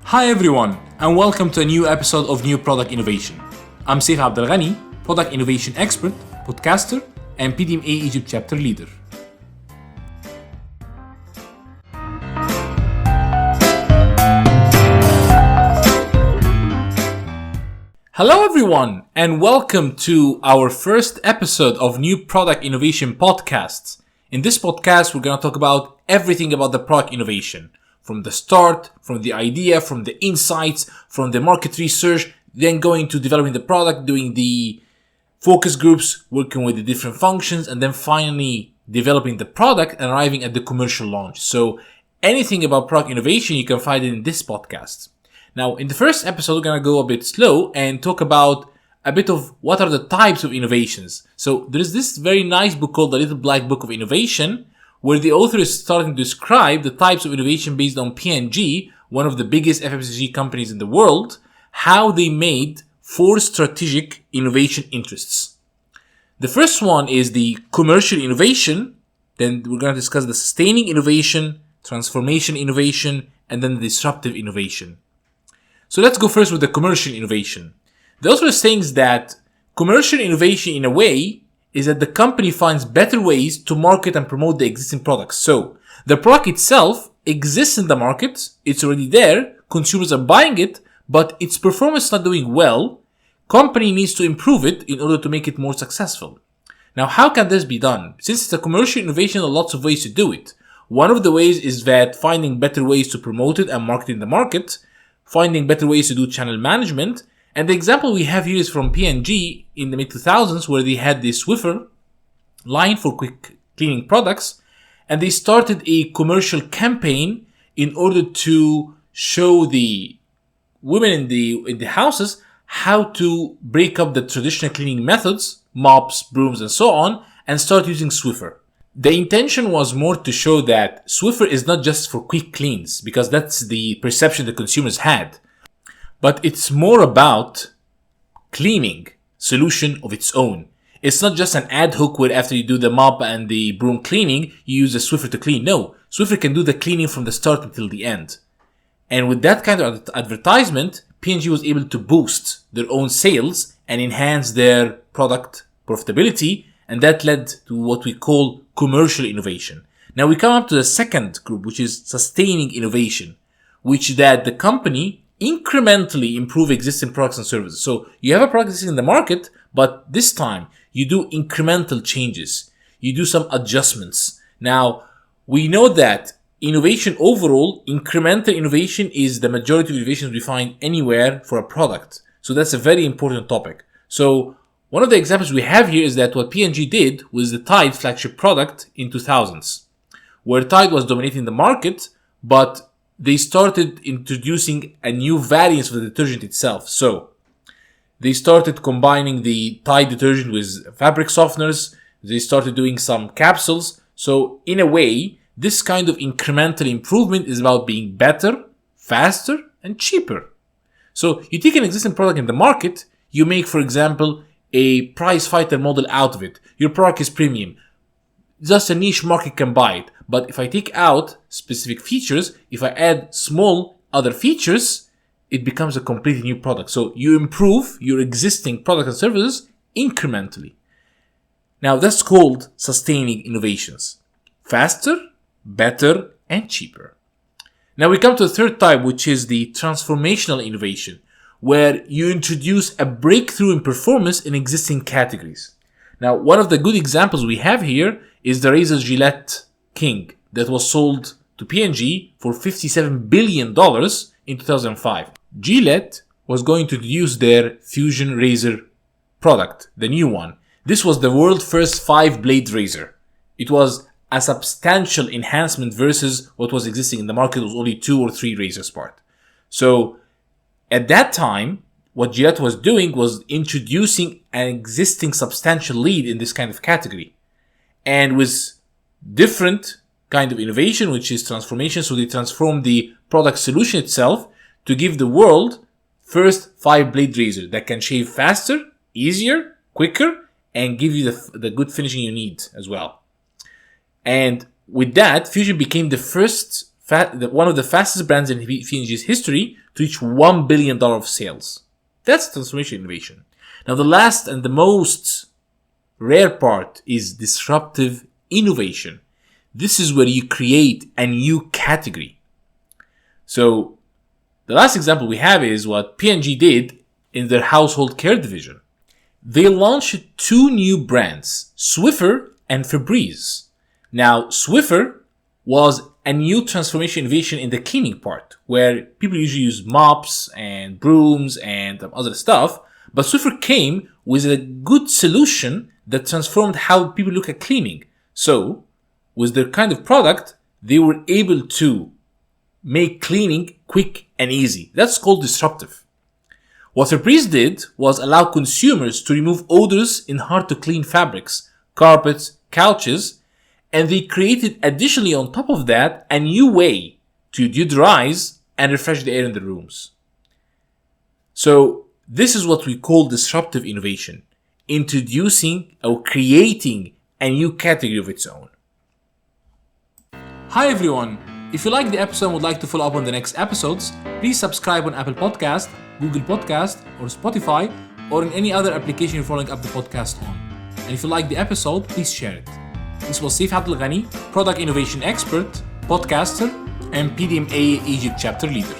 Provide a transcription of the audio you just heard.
Hi everyone, and welcome to a new episode of New Product Innovation. I'm Saif Abdelghani, Product Innovation Expert, podcaster, and PDMA Egypt Chapter Leader. Hello everyone, and welcome to our first episode of New Product Innovation Podcasts. In this podcast, we're going to talk about everything about the product innovation. From the start, from the idea, from the insights, from the market research, then going to developing the product, doing the focus groups, working with the different functions, and then finally developing the product and arriving at the commercial launch. So anything about product innovation, you can find it in this podcast. Now, in the first episode, we're going to go a bit slow and talk about a bit of what are the types of innovations. So there is this very nice book called The Little Black Book of Innovation, where the author is starting to describe the types of innovation based on P&G, one of the biggest FMCG companies in the world, how they made 4 strategic innovation interests. The first one is the commercial innovation. Then we're going to discuss the sustaining innovation, transformation innovation, and then the disruptive innovation. So let's go first with the commercial innovation. The author is saying that commercial innovation, in a way, is that the company finds better ways to market and promote the existing products. So the product itself exists in the market, it's already there, consumers are buying it, but its performance is not doing well. Company needs to improve it in order to make it more successful. Now, how can this be done? Since it's a commercial innovation, there are lots of ways to do it. One of the ways is that finding better ways to promote it and market in the market, finding better ways to do channel management. And the example we have here is from P&G in the mid-2000s, where they had the Swiffer line for quick cleaning products, and they started a commercial campaign in order to show the women in the houses how to break up the traditional cleaning methods, mops, brooms, and so on, and start using Swiffer. The intention was more to show that Swiffer is not just for quick cleans, because that's the perception the consumers had. But it's more about cleaning solution of its own. It's not just an ad hoc where after you do the mop and the broom cleaning, you use the Swiffer to clean. No, Swiffer can do the cleaning from the start until the end. And with that kind of advertisement, P&G was able to boost their own sales and enhance their product profitability. And that led to what we call commercial innovation. Now we come up to the second group, which is sustaining innovation, which that the company incrementally improve existing products and services. So you have a product existing in the market, but this time you do incremental changes. You do some adjustments. Now, we know that innovation overall, incremental innovation is the majority of innovations we find anywhere for a product. So that's a very important topic. So one of the examples we have here is that what P&G did was the Tide flagship product in 2000s, where Tide was dominating the market, but they started introducing a new variant for the detergent itself. So they started combining the Tide detergent with fabric softeners. They started doing some capsules. So in a way, this kind of incremental improvement is about being better, faster, and cheaper. So you take an existing product in the market, you make, for example, a price fighter model out of it. Your product is premium. Just a niche market can buy it. But if I take out specific features, if I add small other features, it becomes a completely new product. So you improve your existing product and services incrementally. Now that's called sustaining innovations. Faster, better, and cheaper. Now we come to the third type, which is the transformational innovation, where you introduce a breakthrough in performance in existing categories. Now, one of the good examples we have here is the razor Gillette King that was sold to P&G for $57 billion in 2005. Gillette was going to introduce their Fusion razor product, the new one. This was the world's first 5-blade razor. It was a substantial enhancement versus what was existing in the market. It was only 2 or 3 razors part. So at that time, what Gillette was doing was introducing an existing substantial lead in this kind of category. And with different kind of innovation, which is transformation. So they transformed the product solution itself to give the world first 5-blade razor that can shave faster, easier, quicker, and give you the good finishing you need as well. And with that, Fusion became the first one of the fastest brands in P&G's history to reach $1 billion of sales. That's transformation innovation. Now, the last and the most rare part is disruptive innovation. This is where you create a new category. So, the last example we have is what P&G did in their household care division. They launched 2 new brands, Swiffer and Febreze. Now, Swiffer was a new transformation innovation in the cleaning part, where people usually use mops and brooms and other stuff, but Swiffer came with a good solution that transformed how people look at cleaning. So, with their kind of product, they were able to make cleaning quick and easy. That's called disruptive. What Febreze did was allow consumers to remove odors in hard-to-clean fabrics, carpets, couches, and they created additionally on top of that a new way to deodorize and refresh the air in the rooms. So this is what we call disruptive innovation, introducing or creating a new category of its own. Hi everyone! If you like the episode and would like to follow up on the next episodes, please subscribe on Apple Podcast, Google Podcast, or Spotify, or in any other application you're following up the podcast on. And if you like the episode, please share it. This was Saif Abdel Ghani, Product Innovation Expert, Podcaster, and PDMA Egypt Chapter Leader.